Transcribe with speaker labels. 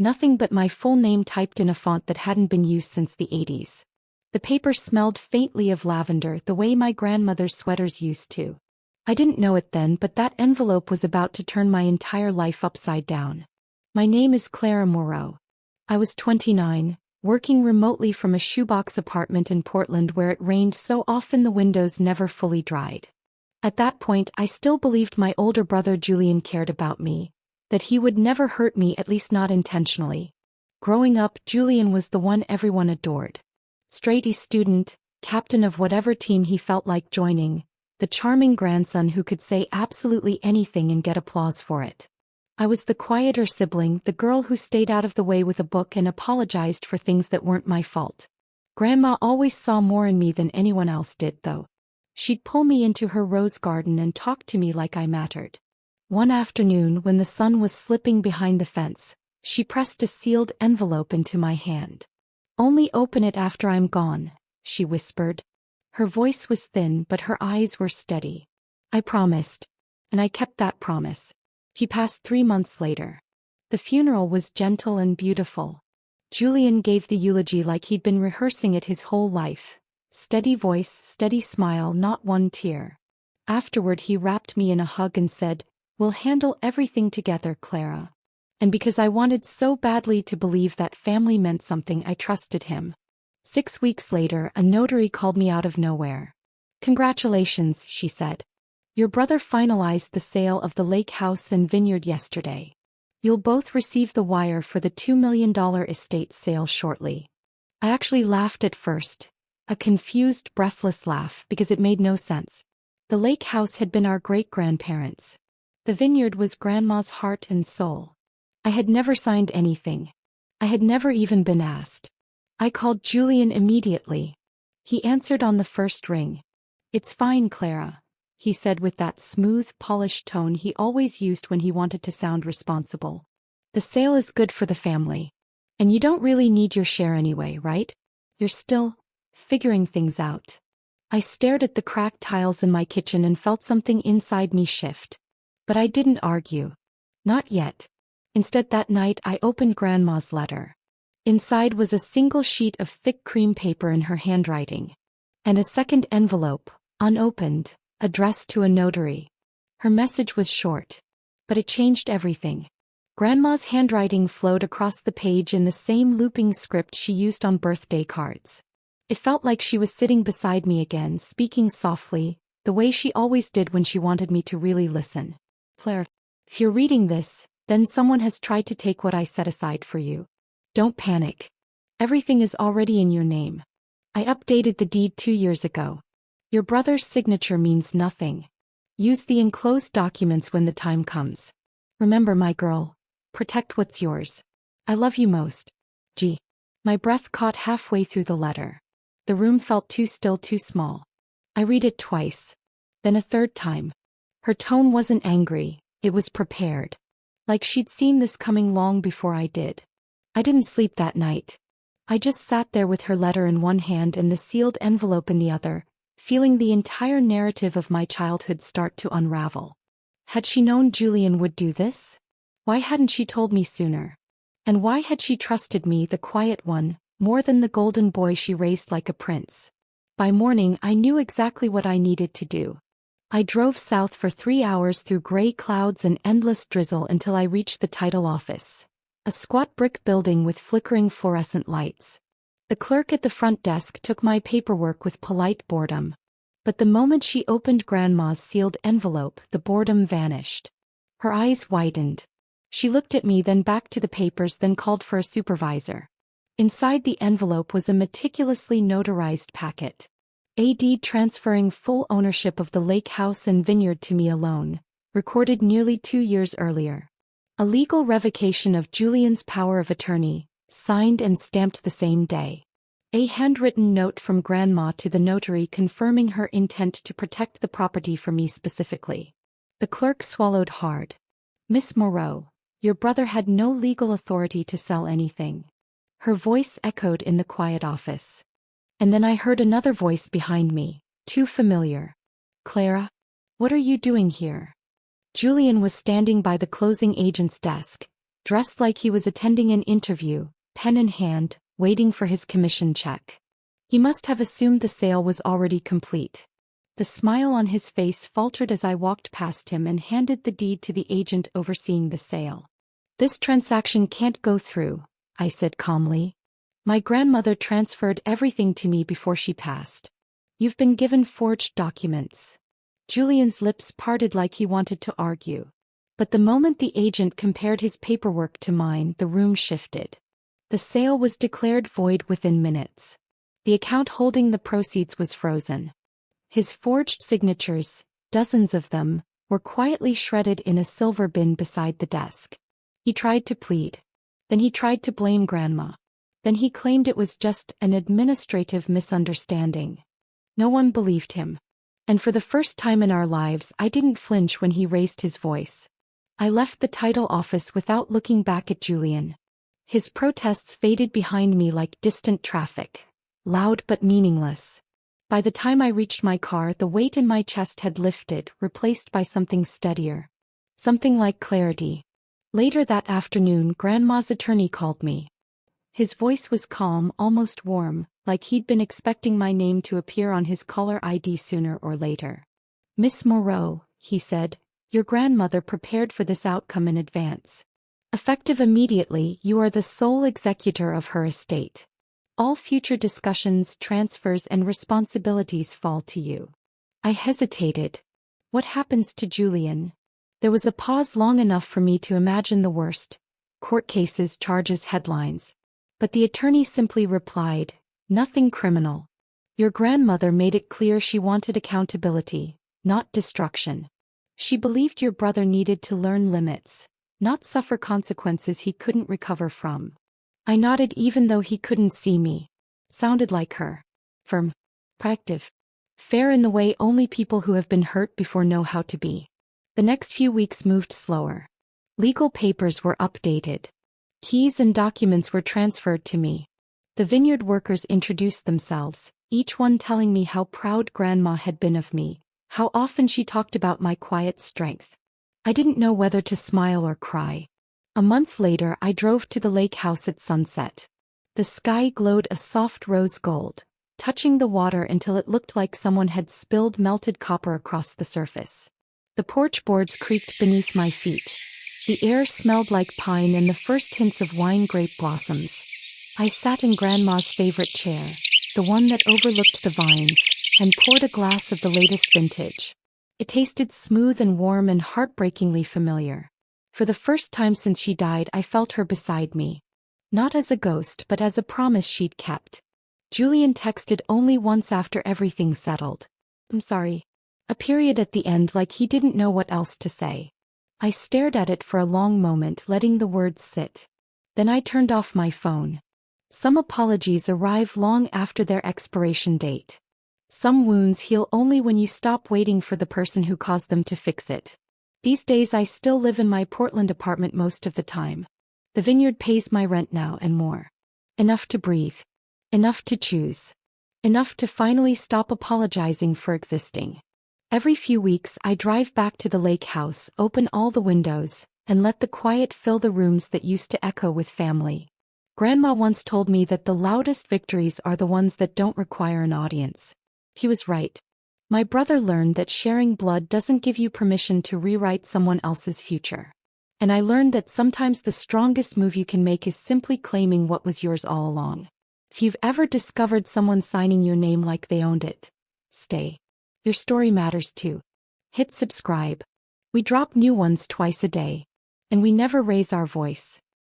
Speaker 1: Nothing but my full name typed in a font that hadn't been used since the 80s. The paper smelled faintly of lavender the way my grandmother's sweaters used to. I didn't know it then, but that envelope was about to turn my entire life upside down. My name is Clara Moreau. I was 29, working remotely from a shoebox apartment in Portland where it rained so often the windows never fully dried. At that point, I still believed my older brother Julian cared about me, that he would never hurt me, at least not intentionally. Growing up, Julian was the one everyone adored. Straight A student, captain of whatever team he felt like joining, the charming grandson who could say absolutely anything and get applause for it. I was the quieter sibling, the girl who stayed out of the way with a book and apologized for things that weren't my fault. Grandma always saw more in me than anyone else did, though. She'd pull me into her rose garden and talk to me like I mattered. One afternoon, when the sun was slipping behind the fence, she pressed a sealed envelope into my hand. "Only open it after I'm gone," she whispered. Her voice was thin, but her eyes were steady. I promised. And I kept that promise. She passed 3 months later. The funeral was gentle and beautiful. Julian gave the eulogy like he'd been rehearsing it his whole life. Steady voice, steady smile, not one tear. Afterward he wrapped me in a hug and said, "We'll handle everything together, Clara." And because I wanted so badly to believe that family meant something, I trusted him. 6 weeks later, a notary called me out of nowhere. "Congratulations," she said. "Your brother finalized the sale of the lake house and vineyard yesterday. You'll both receive the wire for the $2 million estate sale shortly." I actually laughed at first, a confused, breathless laugh, because it made no sense. The lake house had been our great-grandparents'. The vineyard was Grandma's heart and soul. I had never signed anything. I had never even been asked. I called Julian immediately. He answered on the first ring. "It's fine, Clara," he said with that smooth, polished tone he always used when he wanted to sound responsible. "The sale is good for the family. And you don't really need your share anyway, right? You're still figuring things out." I stared at the cracked tiles in my kitchen and felt something inside me shift. But I didn't argue. Not yet. Instead, that night I opened Grandma's letter. Inside was a single sheet of thick cream paper in her handwriting. And a second envelope, unopened, addressed to a notary. Her message was short. But it changed everything. Grandma's handwriting flowed across the page in the same looping script she used on birthday cards. It felt like she was sitting beside me again, speaking softly, the way she always did when she wanted me to really listen. "Claire, if you're reading this, then someone has tried to take what I set aside for you. Don't panic. Everything is already in your name. I updated the deed 2 years ago. Your brother's signature means nothing. Use the enclosed documents when the time comes. Remember, my girl, protect what's yours. I love you most. G." My breath caught halfway through the letter. The room felt too still, too small. I read it twice. Then a third time. Her tone wasn't angry, it was prepared. Like she'd seen this coming long before I did. I didn't sleep that night. I just sat there with her letter in one hand and the sealed envelope in the other, feeling the entire narrative of my childhood start to unravel. Had she known Julian would do this? Why hadn't she told me sooner? And why had she trusted me, the quiet one, more than the golden boy she raised like a prince? By morning, I knew exactly what I needed to do. I drove south for 3 hours through gray clouds and endless drizzle until I reached the title office. A squat brick building with flickering fluorescent lights. The clerk at the front desk took my paperwork with polite boredom. But the moment she opened Grandma's sealed envelope, the boredom vanished. Her eyes widened. She looked at me, then back to the papers, then called for a supervisor. Inside the envelope was a meticulously notarized packet. A deed transferring full ownership of the lake house and vineyard to me alone, recorded nearly 2 years earlier. A legal revocation of Julian's power of attorney, signed and stamped the same day. A handwritten note from Grandma to the notary confirming her intent to protect the property for me specifically. The clerk swallowed hard. "Miss Moreau, your brother had no legal authority to sell anything." Her voice echoed in the quiet office. And then I heard another voice behind me, too familiar. "Clara, what are you doing here?" Julian was standing by the closing agent's desk, dressed like he was attending an interview, pen in hand, waiting for his commission check. He must have assumed the sale was already complete. The smile on his face faltered as I walked past him and handed the deed to the agent overseeing the sale. "This transaction can't go through," I said calmly. "My grandmother transferred everything to me before she passed. You've been given forged documents." Julian's lips parted like he wanted to argue. But the moment the agent compared his paperwork to mine, the room shifted. The sale was declared void within minutes. The account holding the proceeds was frozen. His forged signatures, dozens of them, were quietly shredded in a silver bin beside the desk. He tried to plead. Then he tried to blame Grandma. Then he claimed it was just an administrative misunderstanding. No one believed him. And for the first time in our lives, I didn't flinch when he raised his voice. I left the title office without looking back at Julian. His protests faded behind me like distant traffic, loud but meaningless. By the time I reached my car, the weight in my chest had lifted, replaced by something steadier. Something like clarity. Later that afternoon, Grandma's attorney called me. His voice was calm, almost warm, like he'd been expecting my name to appear on his caller ID sooner or later. "Miss Moreau," he said, "your grandmother prepared for this outcome in advance. Effective immediately, you are the sole executor of her estate. All future discussions, transfers, and responsibilities fall to you." I hesitated. What happens to Julian? There was a pause long enough for me to imagine the worst. Court cases, charges, headlines. But the attorney simply replied, "Nothing criminal. Your grandmother made it clear she wanted accountability, not destruction. She believed your brother needed to learn limits, not suffer consequences he couldn't recover from." I nodded even though he couldn't see me. Sounded like her. Firm. Proactive. Fair in the way only people who have been hurt before know how to be. The next few weeks moved slower. Legal papers were updated. Keys and documents were transferred to me. The vineyard workers introduced themselves, each one telling me how proud Grandma had been of me, how often she talked about my quiet strength. I didn't know whether to smile or cry. A month later, I drove to the lake house at sunset. The sky glowed a soft rose gold, touching the water until it looked like someone had spilled melted copper across the surface. The porch boards creaked beneath my feet. The air smelled like pine and the first hints of wine grape blossoms. I sat in Grandma's favorite chair, the one that overlooked the vines, and poured a glass of the latest vintage. It tasted smooth and warm and heartbreakingly familiar. For the first time since she died, I felt her beside me. Not as a ghost, but as a promise she'd kept. Julian texted only once after everything settled. "I'm sorry." A period at the end, like he didn't know what else to say. I stared at it for a long moment, letting the words sit. Then I turned off my phone. Some apologies arrive long after their expiration date. Some wounds heal only when you stop waiting for the person who caused them to fix it. These days I still live in my Portland apartment most of the time. The vineyard pays my rent now and more. Enough to breathe. Enough to choose. Enough to finally stop apologizing for existing. Every few weeks I drive back to the lake house, open all the windows, and let the quiet fill the rooms that used to echo with family. Grandma once told me that the loudest victories are the ones that don't require an audience. He was right. My brother learned that sharing blood doesn't give you permission to rewrite someone else's future. And I learned that sometimes the strongest move you can make is simply claiming what was yours all along. If you've ever discovered someone signing your name like they owned it, stay. Your story matters too. Hit subscribe. We drop new ones twice a day. And we never raise our voice.